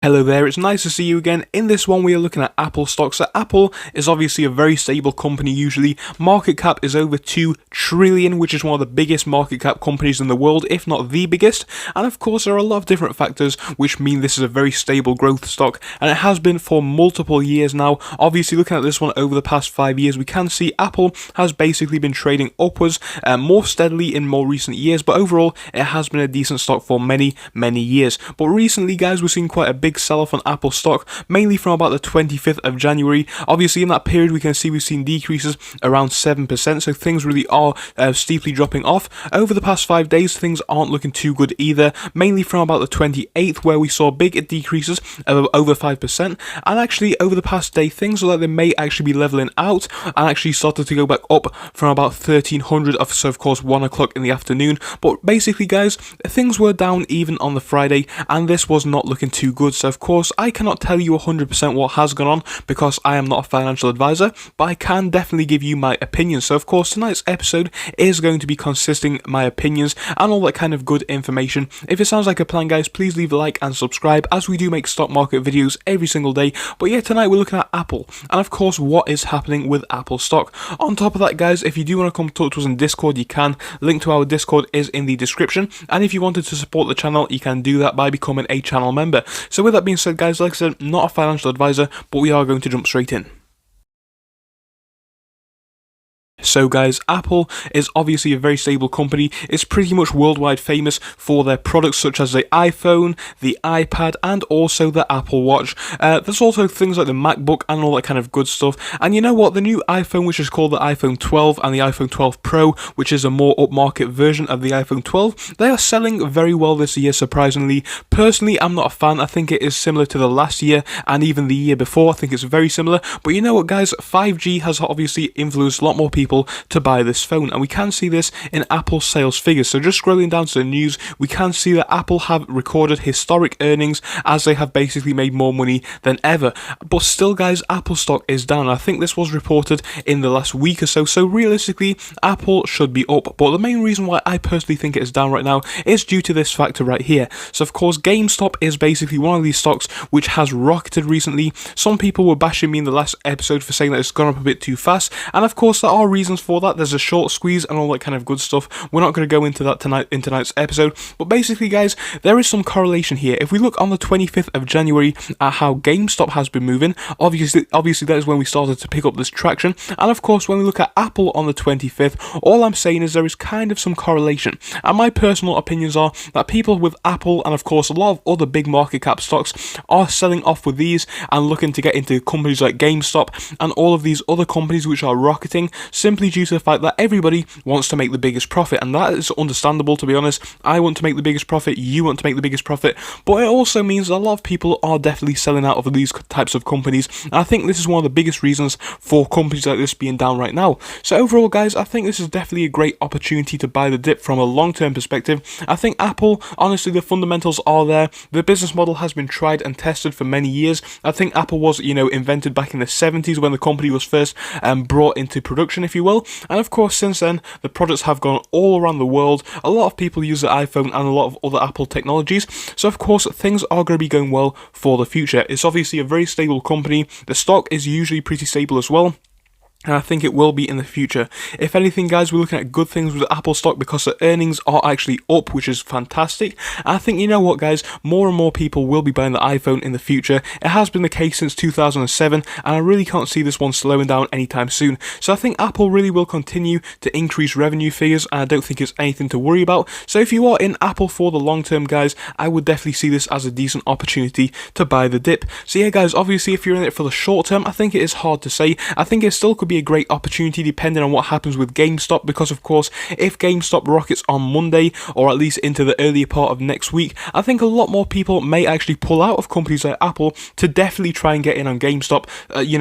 Hello there, it's nice to see you again. In this one we are looking at Apple stocks. So Apple is obviously a very stable company usually. Market cap is over 2 trillion, which is one of the biggest market cap companies in the world, if not the biggest. And of course there are a lot of different factors which mean this is a very stable growth stock, and it has been for multiple years now. Obviously looking at this one over the past 5 years, we can see Apple has basically been trading upwards more steadily in more recent years, but overall it has been a decent stock for many years. But recently guys, we've seen quite a big sell-off on Apple stock, mainly from about the 25th of January. Obviously in that period we can see we've seen decreases around 7%, so things really are steeply dropping off. Over the past 5 days things aren't looking too good either, mainly from about the 28th where we saw big decreases of over 5%, and actually over the past day things look like they may actually be leveling out and actually started to go back up from about 1300 of, so of course 1 o'clock in the afternoon. But basically guys, things were down even on the Friday and this was not looking too good. So of course I cannot tell you 100% what has gone on because I am not a financial advisor, but I can definitely give you my opinion. So of course tonight's episode is going to be consisting my opinions and all that kind of good information. If it sounds like a plan guys, please leave a like and subscribe, as we do make stock market videos every single day. But yeah, tonight we're looking at Apple and of course what is happening with Apple stock. On top of that guys, if you do want to come talk to us in Discord, you can. Link to our Discord is in the description, and if you wanted to support the channel you can do that by becoming a channel member. So with that being said guys, like I said, not a financial advisor, but we are going to jump straight in. So guys, Apple is obviously a very stable company. It's pretty much worldwide famous for their products such as the iPhone, the iPad, and also the Apple Watch. There's also things like the MacBook and all that kind of good stuff. And you know what? The new iPhone, which is called the iPhone 12 and the iPhone 12 Pro, which is a more upmarket version of the iPhone 12, they are selling very well this year, surprisingly. Personally, I'm not a fan. I think it is similar to the last year and even the year before. I think it's very similar. But you know what guys? 5G has obviously influenced a lot more people to buy this phone, and we can see this in Apple's sales figures. So just scrolling down to the news, we can see that Apple have recorded historic earnings as they have basically made more money than ever. But still guys, Apple stock is down. I think this was reported in the last week or so, so realistically Apple should be up. But the main reason why I personally think it is down right now is due to this factor right here. So of course GameStop is basically one of these stocks which has rocketed recently. Some people were bashing me in the last episode for saying that it's gone up a bit too fast, and of course there are reasons for that. There's a short squeeze and all that kind of good stuff. We're not going to go into that tonight in tonight's episode, but basically guys, there is some correlation here. If we look on the 25th of January at how GameStop has been moving, obviously that is when we started to pick up this traction, and of course when we look at Apple on the 25th, all I'm saying is there is kind of some correlation, and my personal opinions are that people with Apple and of course a lot of other big market cap stocks are selling off with these and looking to get into companies like GameStop and all of these other companies which are rocketing, simply due to the fact that everybody wants to make the biggest profit, and that is understandable. To be honest, I want to make the biggest profit, you want to make the biggest profit, but it also means a lot of people are definitely selling out of these types of companies, and I think this is one of the biggest reasons for companies like this being down right now. So overall guys, I think this is definitely a great opportunity to buy the dip from a long-term perspective. I think Apple, honestly, the fundamentals are there. The business model has been tried and tested for many years. I think Apple was, invented back in the 70s when the company was first brought into production, if you will. And of course since then the products have gone all around the world. A lot of people use the iPhone and a lot of other Apple technologies, so of course things are going to be going well for the future. It's obviously a very stable company. The stock is usually pretty stable as well, and I think it will be in the future. If anything guys, we're looking at good things with Apple stock because the earnings are actually up, which is fantastic. And I think, you know what guys, more and more people will be buying the iPhone in the future. It has been the case since 2007, and I really can't see this one slowing down anytime soon. So I think Apple really will continue to increase revenue figures, and I don't think it's anything to worry about. So if you are in Apple for the long term guys, I would definitely see this as a decent opportunity to buy the dip. So yeah guys, obviously if you're in it for the short term, I think it is hard to say. I think it still could be a great opportunity depending on what happens with GameStop, because of course if GameStop rockets on Monday or at least into the earlier part of next week, I think a lot more people may actually pull out of companies like Apple to definitely try and get in on GameStop,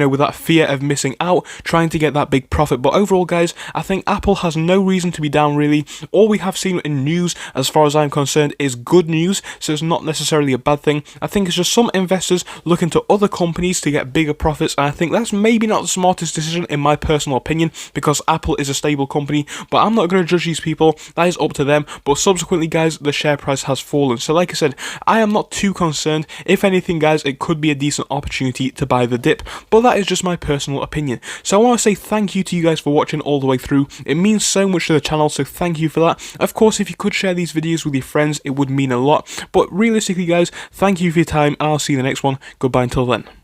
with that fear of missing out, trying to get that big profit. But overall guys, I think Apple has no reason to be down really. All we have seen in news as far as I'm concerned is good news, so it's not necessarily a bad thing. I think it's just some investors looking to other companies to get bigger profits, and I think that's maybe not the smartest decision in in my personal opinion, because Apple is a stable company, but I'm not going to judge these people. That is up to them. But subsequently, guys, the share price has fallen. So like I said, I am not too concerned. If anything, guys, it could be a decent opportunity to buy the dip, but that is just my personal opinion. So I want to say thank you to you guys for watching all the way through. It means so much to the channel, so thank you for that. Of course, if you could share these videos with your friends, it would mean a lot. But realistically, guys, thank you for your time, and I'll see you in the next one. Goodbye until then.